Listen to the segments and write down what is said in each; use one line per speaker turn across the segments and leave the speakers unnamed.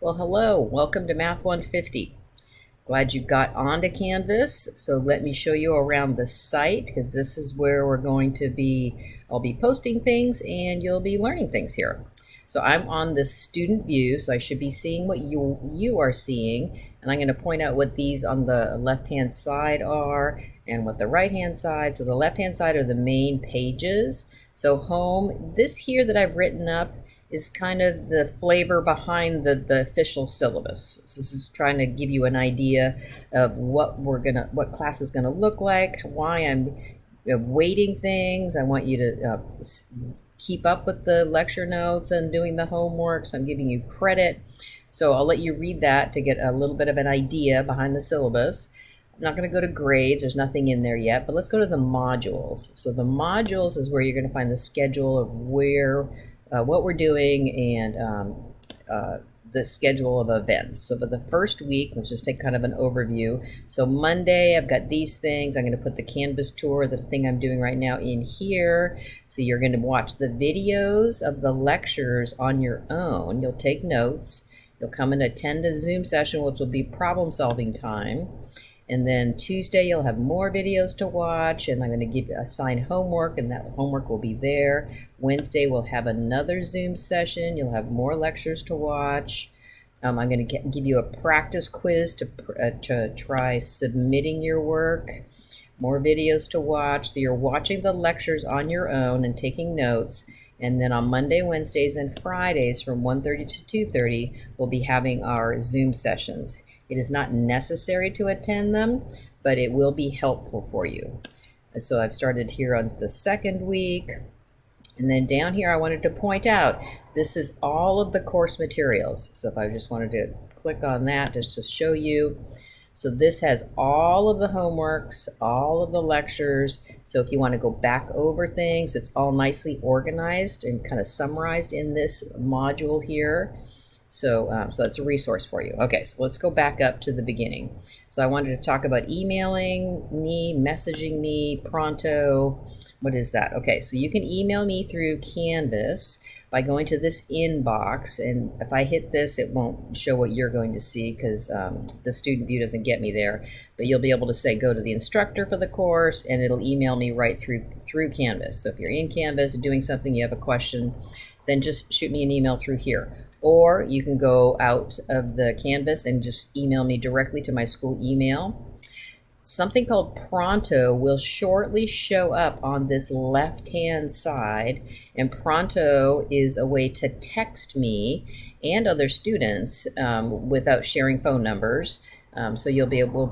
Well, hello, welcome to Math 150. Glad you got onto Canvas. So let me show you around the site because this is where I'll be posting things and you'll be learning things here. So I'm on the student view, so I should be seeing what you are seeing, and I'm going to point out what these on the left-hand side are and what the right-hand side. So the left-hand side are the main pages. So home, this here that I've written up is kind of the flavor behind the official syllabus. So this is trying to give you an idea of what class is gonna look like, why I'm weighting things. I want you to keep up with the lecture notes and doing the homework, so I'm giving you credit. So I'll let you read that to get a little bit of an idea behind the syllabus. I'm not going to go to grades, there's nothing in there yet, but let's go to the modules. So the modules is where you're going to find the schedule of what we're doing and the schedule of events. So for the first week, let's just take kind of an overview. So Monday, I've got these things. I'm going to put the Canvas tour, the thing I'm doing right now, in here. So you're going to watch the videos of the lectures on your own. You'll take notes. You'll come and attend a Zoom session, which will be problem solving time. And then Tuesday, you'll have more videos to watch, and I'm going to assign homework, and that homework will be there. Wednesday, we'll have another Zoom session. You'll have more lectures to watch. I'm going to give you a practice quiz to try submitting your work. More videos to watch. So you're watching the lectures on your own and taking notes. And then on Monday, Wednesdays, and Fridays from 1:30 to 2:30, we'll be having our Zoom sessions. It is not necessary to attend them, but it will be helpful for you. And so I've started here on the second week. And then down here, I wanted to point out, this is all of the course materials. So if I just wanted to click on that just to show you. So this has all of the homeworks, all of the lectures. So if you want to go back over things, it's all nicely organized and kind of summarized in this module here. So that's a resource for you. Okay, so let's go back up to the beginning. So I wanted to talk about emailing me, messaging me, Pronto. What is that? Okay, so you can email me through Canvas by going to this inbox, and if I hit this, it won't show what you're going to see because the student view doesn't get me there, but you'll be able to say go to the instructor for the course, and it'll email me right through Canvas. So if you're in Canvas doing something, you have a question, then just shoot me an email through here. Or you can go out of the Canvas and just email me directly to my school email. Something called Pronto will shortly show up on this left-hand side, and Pronto is a way to text me and other students without sharing phone numbers. So we'll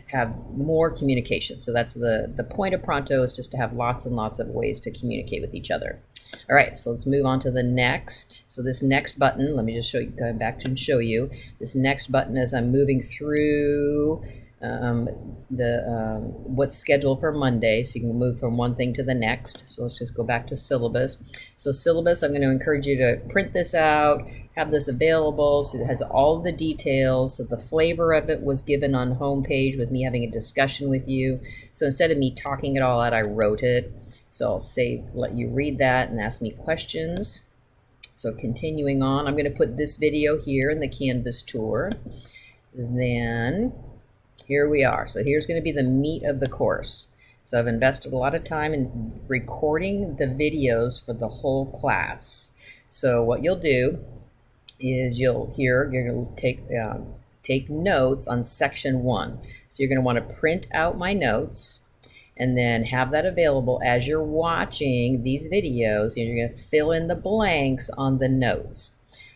have more communication. So that's the point of Pronto, is just to have lots and lots of ways to communicate with each other. All right, so let's move on to the next. So this next button, let me just going back and show you. This next button, as I'm moving through what's scheduled for Monday, so you can move from one thing to the next. So let's just go back to syllabus. So syllabus, I'm going to encourage you to print this out, have this available, so it has all the details. So the flavor of it was given on homepage with me having a discussion with you. So instead of me talking it all out, I wrote it. So I'll let you read that and ask me questions. So continuing on, I'm going to put this video here in the Canvas tour. Then here we are. So here's going to be the meat of the course. So I've invested a lot of time in recording the videos for the whole class. So what you'll do is you're going to take notes on section 1. So you're going to want to print out my notes and then have that available as you're watching these videos, and you're going to fill in the blanks on the notes.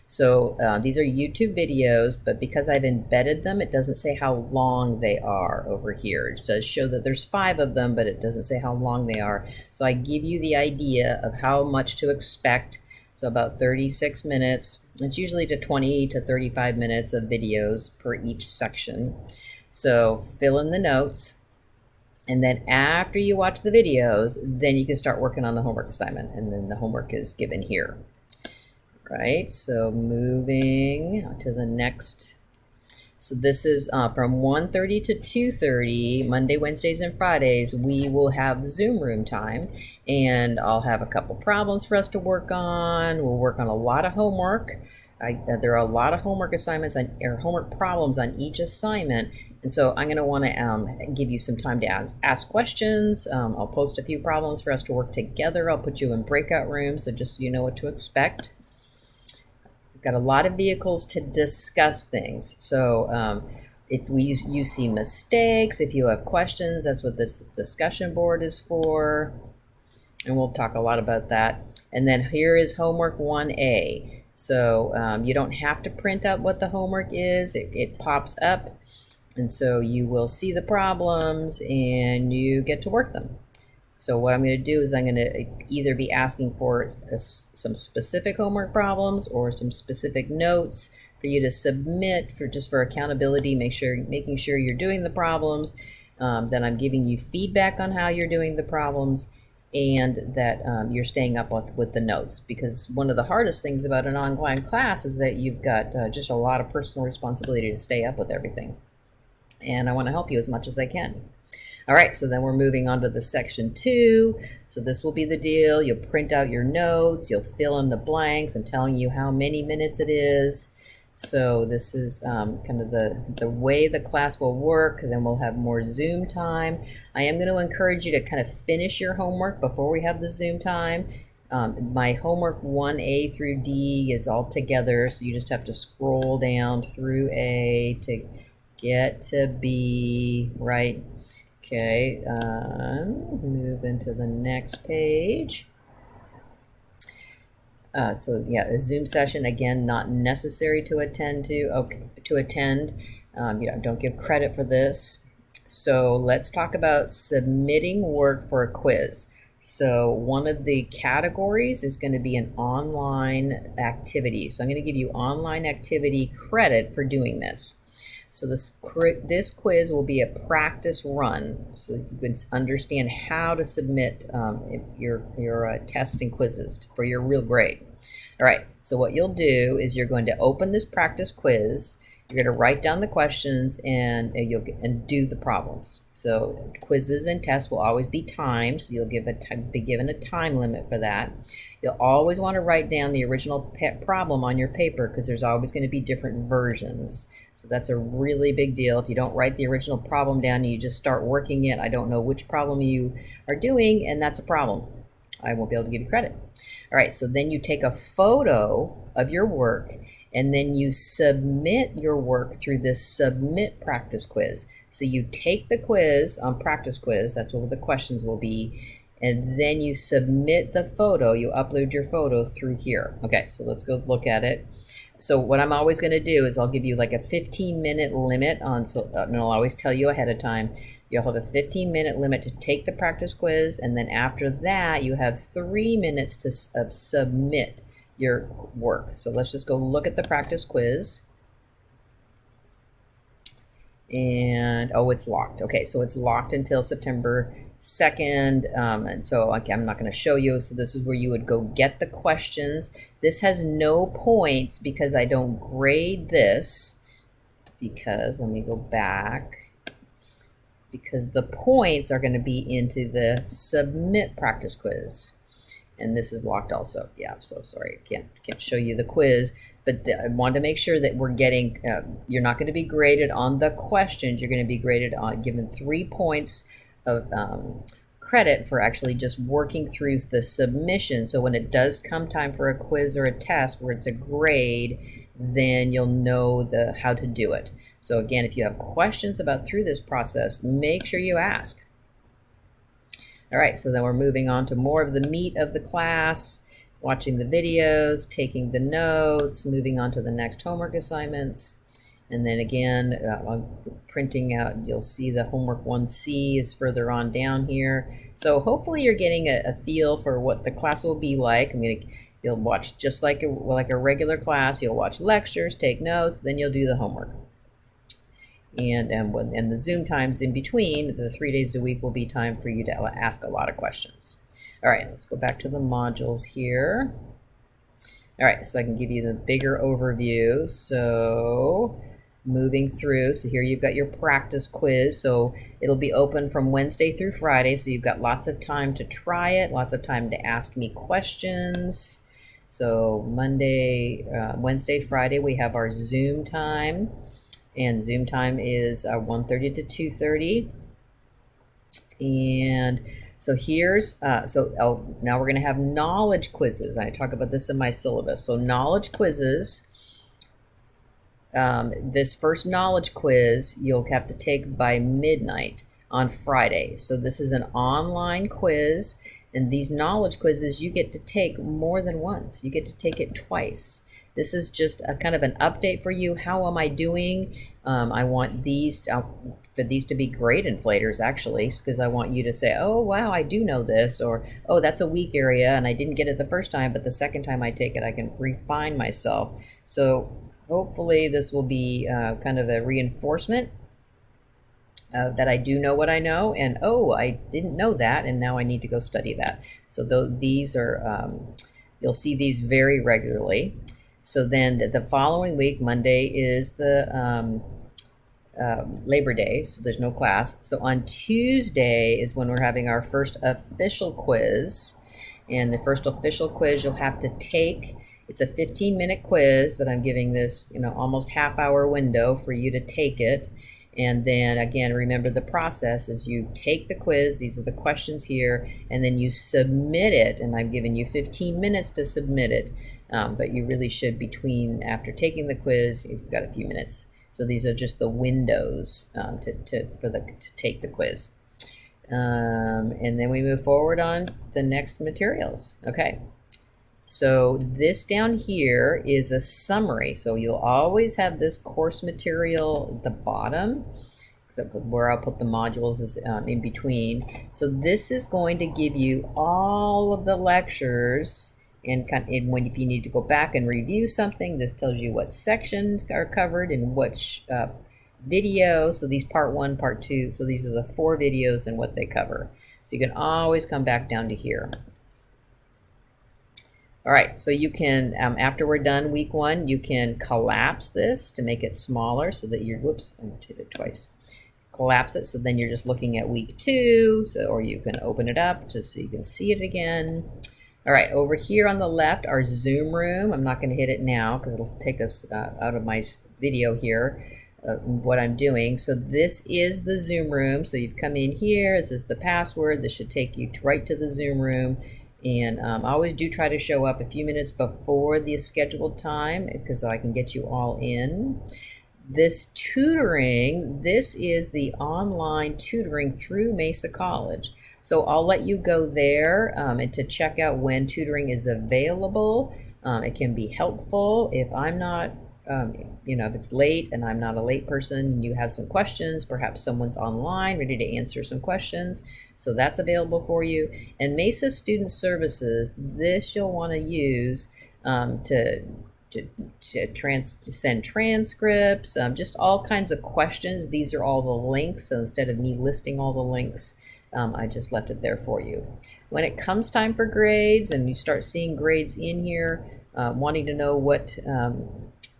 So these are YouTube videos, but because I've embedded them, it doesn't say how long they are over here. It does show that there's 5 of them, but it doesn't say how long they are. So I give you the idea of how much to expect. So about 36 minutes. It's usually to 20 to 35 minutes of videos per each section. So fill in the notes. And then after you watch the videos, then you can start working on the homework assignment. And then the homework is given here. Right, so moving to the next So this is from 1:30 to 2:30, Monday, Wednesdays, and Fridays. We will have Zoom room time, and I'll have a couple problems for us to work on. We'll work on a lot of homework. There are a lot of homework assignments or homework problems on each assignment, and so I'm going to want to give you some time to ask questions. I'll post a few problems for us to work together. I'll put you in breakout rooms, so just so you know what to expect. We've got a lot of vehicles to discuss things. So if you see mistakes, if you have questions, that's what this discussion board is for. And we'll talk a lot about that. And then here is homework 1A. So you don't have to print out what the homework is. It pops up. And so you will see the problems and you get to work them. So what I'm going to do is I'm going to either be asking for some specific homework problems or some specific notes for you to submit for accountability, making sure you're doing the problems. Then I'm giving you feedback on how you're doing the problems, and that you're staying up with the notes, because one of the hardest things about an online class is that you've got just a lot of personal responsibility to stay up with everything. And I want to help you as much as I can. All right, so then we're moving on to the section 2. So this will be the deal. You'll print out your notes. You'll fill in the blanks. I'm telling you how many minutes it is. So this is kind of the way the class will work. Then we'll have more Zoom time. I am going to encourage you to kind of finish your homework before we have the Zoom time. My homework 1A through D is all together, so you just have to scroll down through A to get to B, right? Okay, move into the next page. So yeah, a Zoom session, again, not necessary to attend to. Okay, to attend, don't give credit for this. So let's talk about submitting work for a quiz. So one of the categories is going to be an online activity. So I'm going to give you online activity credit for doing this. So this quiz will be a practice run, so that you can understand how to submit your tests and quizzes for your real grade. All right, so what you'll do is you're going to open this practice quiz. You're going to write down the questions and do the problems. So quizzes and tests will always be timed, so you'll be given a time limit for that. You'll always want to write down the original problem on your paper, because there's always going to be different versions. So that's a really big deal. If you don't write the original problem down and you just start working it, I don't know which problem you are doing, and that's a problem. I won't be able to give you credit. All right, so then you take a photo of your work, and then you submit your work through this submit practice quiz. So you take the quiz on practice quiz, that's what the questions will be, and then you submit the photo, you upload your photo through here. Okay, so let's go look at it. So what I'm always going to do is I'll give you like a 15-minute limit and I'll always tell you ahead of time. You'll have a 15-minute limit to take the practice quiz, and then after that you have 3 minutes to submit your work. So let's just go look at the practice quiz. And oh, it's locked. Okay, so it's locked until September 2nd, and so I'm not going to show you. So this is where you would go get the questions. This has no points because I don't grade this, because let me go back, because the points are going to be into the submit practice quiz. And this is locked also. Yeah, I'm so sorry. I can't show you the quiz, but I want to make sure that we're getting, you're not going to be graded on the questions. You're going to be graded on, given 3 points of credit for actually just working through the submission. So when it does come time for a quiz or a test where it's a grade, then you'll know how to do it. So again, if you have questions through this process, make sure you ask. All right, so then we're moving on to more of the meat of the class, watching the videos, taking the notes, moving on to the next homework assignments. And then again, I'm printing out, you'll see the homework 1C is further on down here. So hopefully you're getting a feel for what the class will be like. You'll watch just like a regular class. You'll watch lectures, take notes, then you'll do the homework. And the Zoom times in between, the 3 days a week, will be time for you to ask a lot of questions. All right, let's go back to the modules here. All right, so I can give you the bigger overview. So moving through. So here you've got your practice quiz. So it'll be open from Wednesday through Friday. So you've got lots of time to try it, lots of time to ask me questions. So Monday, Wednesday, Friday, we have our Zoom time. And Zoom time is 1:30 to 2:30. And so here's, now we're going to have knowledge quizzes. I talk about this in my syllabus. So knowledge quizzes. This first knowledge quiz you'll have to take by midnight on Friday. So this is an online quiz, and these knowledge quizzes you get to take more than once. You get to take it twice. This is just a kind of an update for you. How am I doing? I want these for these to be grade inflators, actually, because I want you to say, oh, wow, I do know this, or, oh, that's a weak area, and I didn't get it the first time, but the second time I take it, I can refine myself. So hopefully this will be kind of a reinforcement that I do know what I know, and oh, I didn't know that, and now I need to go study that. So these are, you'll see these very regularly. So then the following week, Monday, is the Labor Day, so there's no class. So on Tuesday is when we're having our first official quiz. And the first official quiz you'll have to take, it's a 15-minute quiz, but I'm giving this, almost half-hour window for you to take it. And then again, remember the process is you take the quiz, these are the questions here, and then you submit it, and I'm giving you 15 minutes to submit it. But you really should, after taking the quiz, you've got a few minutes. So these are just the windows to take the quiz. And then we move forward on the next materials. Okay. So this down here is a summary. So you'll always have this course material at the bottom, except where I'll put the modules is in between. So this is going to give you all of the lectures, and when if you need to go back and review something, this tells you what sections are covered and which video. So these part 1, part 2. So these are the 4 videos and what they cover. So you can always come back down to here. All right, so you can, after we're done week 1, you can collapse this to make it smaller so that you're, whoops, I did it twice. Collapse it so then you're just looking at week 2, or you can open it up just so you can see it again. All right, over here on the left, our Zoom room. I'm not going to hit it now because it'll take us out of my video here, what I'm doing. So this is the Zoom room. So you've come in here. This is the password. This should take you right to the Zoom room. And I always do try to show up a few minutes before the scheduled time because I can get you all in. This tutoring, this is the online tutoring through Mesa College. So I'll let you go there and to check out when tutoring is available. It can be helpful if I'm not, if it's late and I'm not a late person and you have some questions, perhaps someone's online ready to answer some questions. So that's available for you. And Mesa Student Services, this you'll want to use to send transcripts, just all kinds of questions. These are all the links. So instead of me listing all the links, I just left it there for you. When it comes time for grades and you start seeing grades in here, wanting to know what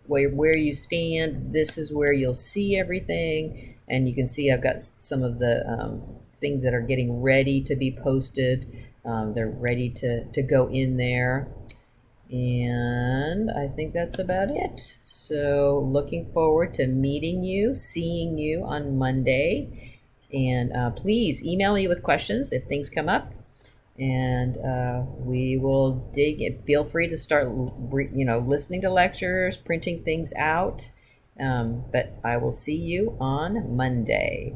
where you stand, this is where you'll see everything. And you can see I've got some of the things that are getting ready to be posted. They're ready to go in there. And I think that's about it. So looking forward to meeting you, seeing you on Monday. And please email me with questions if things come up. And we will dig it. Feel free to start, listening to lectures, printing things out. But I will see you on Monday.